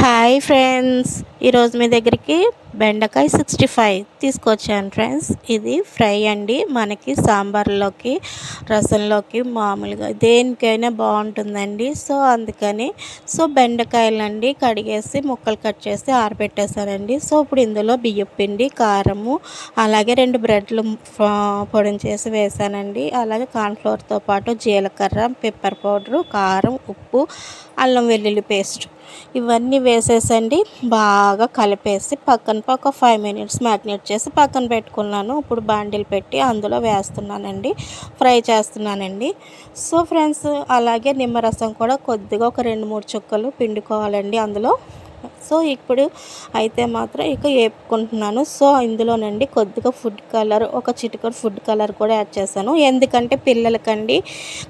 Hi friends, ఈరోజు మీ దగ్గరికి బెండకాయ 65 తీసుకొచ్చాను ఫ్రెండ్స్. ఇది ఫ్రై అండి. మనకి సాంబార్లోకి, రసంలోకి, మామూలుగా దేనికైనా బాగుంటుందండి. అందుకని బెండకాయలండి కడిగేసి ముక్కలు కట్ చేసి ఆరబెట్టేశానండి. ఇప్పుడు ఇందులో బియ్యం పిండి, కారము, అలాగే 2 బ్రెడ్లు పొడిని చేసి వేసానండి. అలాగే కార్న్ఫ్లోర్తో పాటు జీలకర్ర, పెప్పర్ పౌడరు, కారం, ఉప్పు, అల్లం వెల్లుల్లి పేస్ట్ ఇవన్నీ వేసేసండి బాగా కలిపేసి పక్కన ఒక 5 మినిట్స్ మ్యాగ్నేట్ చేసి పక్కన పెట్టుకున్నాను. ఇప్పుడు బాండిల్ పెట్టి అందులో వేస్తున్నానండి, ఫ్రై చేస్తున్నానండి. ఫ్రెండ్స్, అలాగే నిమ్మరసం కూడా కొద్దిగా ఒక 2-3 చుక్కలు పిండుకోవాలండి అందులో. ఇప్పుడు అయితే మాత్రం ఇక వేపుకుంటున్నాను. ఇందులోనండి కొద్దిగా ఫుడ్ కలర్, ఒక చిటికెడు ఫుడ్ కలర్ కూడా యాడ్ చేశాను. ఎందుకంటే పిల్లలకండి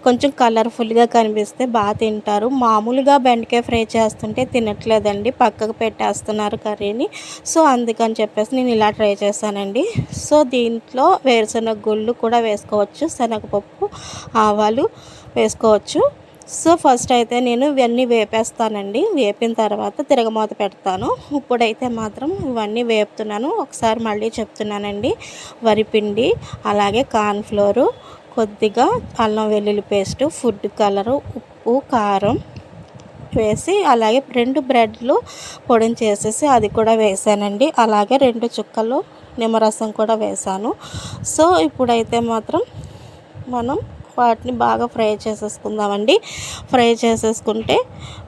కొంచెం కలర్ఫుల్గా కనిపిస్తే బాగా తింటారు. మామూలుగా బెండకాయ ఫ్రై చేస్తుంటే తినట్లేదండి, పక్కకు పెట్టేస్తున్నారు కర్రీని. అందుకని చెప్పేసి నేను ఇలా ట్రై చేశానండి. దీంట్లో వేరుశనగ గుళ్ళు కూడా వేసుకోవచ్చు, శనగపప్పు, ఆవాలు వేసుకోవచ్చు. ఫస్ట్ అయితే నేను ఇవన్నీ వేపేస్తానండి. వేపిన తర్వాత తిరగమాత పెడతాను. ఇప్పుడైతే మాత్రం ఇవన్నీ వేపుతున్నాను. ఒకసారి మళ్ళీ చెప్తున్నానండి. వరిపిండి, అలాగే కార్న్ఫ్లోరు, కొద్దిగా అల్లం వెల్లుల్లి పేస్టు, ఫుడ్ కలరు, ఉప్పు, కారం వేసి, అలాగే 2 బ్రెడ్లు పొడిని చేసేసి అది కూడా వేసానండి. అలాగే 2 చుక్కలు నిమ్మరసం కూడా వేసాను. ఇప్పుడైతే మాత్రం మనం వాటిని బాగా ఫ్రై చేసేసుకుందామండి. ఫ్రై చేసేసుకుంటే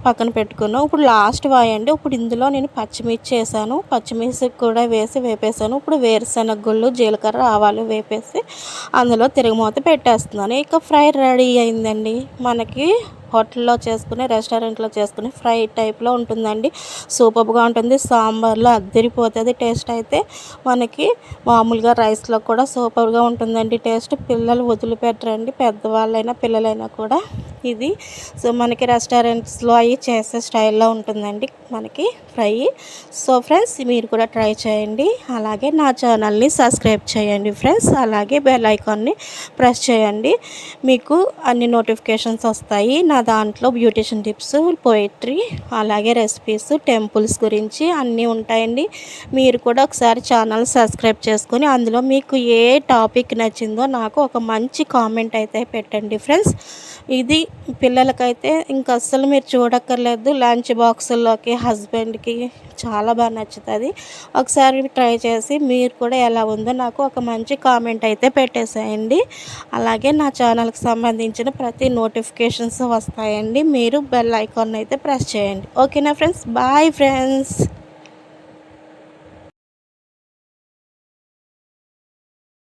పక్కన పెట్టుకున్నాం. ఇప్పుడు లాస్ట్ వాయండి. ఇప్పుడు ఇందులో నేను పచ్చిమిర్చి వేసాను, పచ్చిమిర్చి కూడా వేసి వేపేసాను. ఇప్పుడు వేరుశనగ గుళ్ళు, జీలకర్ర, ఆవాలు వేపేసి అందులో తిరగమూత పెట్టేస్తున్నాను. ఇక ఫ్రై రెడీ అయిందండి. మనకి హోటల్లో చేసుకునే, రెస్టారెంట్లో చేసుకునే ఫ్రై టైప్లో ఉంటుందండి. సూపర్గా ఉంటుంది. సాంబార్లో అద్దరిపోతుంది టేస్ట్ అయితే. మనకి మామూలుగా రైస్లో కూడా సూపర్గా ఉంటుందండి టేస్ట్. పిల్లలు వదిలిపెట్టరండి, పెద్దవాళ్ళైనా పిల్లలైనా కూడా. ఇది మనకి రెస్టారెంట్స్లో అవి చేసే స్టైల్లో ఉంటుందండి మనకి ఫ్రై. ఫ్రెండ్స్, మీరు కూడా ట్రై చేయండి. అలాగే నా ఛానల్ని సబ్స్క్రైబ్ చేయండి ఫ్రెండ్స్. అలాగే బెల్ ఐకాన్ని ప్రెస్ చేయండి, మీకు అన్ని నోటిఫికేషన్స్ వస్తాయి. నా దాంట్లో బ్యూటిషియన్ టిప్స్, పోయిట్రీ, అలాగే రెసిపీస్, టెంపుల్స్ గురించి అన్నీ ఉంటాయండి. మీరు కూడా ఒకసారి ఛానల్ సబ్స్క్రైబ్ చేసుకొని అందులో మీకు ఏ టాపిక్ నచ్చిందో నాకు ఒక మంచి కామెంట్ అయితే పెట్టండి ఫ్రెండ్స్. ఇది పిల్లలకైతే ఇంకా అస్సలు మీరు చూడక్కర్లేదు. లంచ్ బాక్సుల్లోకి, హస్బెండ్కి చాలా బాగా నచ్చుతుంది. ఒకసారి ట్రై చేసి మీరు కూడా ఎలా ఉందో నాకు ఒక మంచి కామెంట్ అయితే పెట్టేసేయండి. అలాగే నా ఛానల్కి సంబంధించిన ప్రతి నోటిఫికేషన్స్ వస్తాయండి. మీరు బెల్ ఐకాన్ అయితే ప్రెస్ చేయండి. ఓకేనా ఫ్రెండ్స్? Bye friends.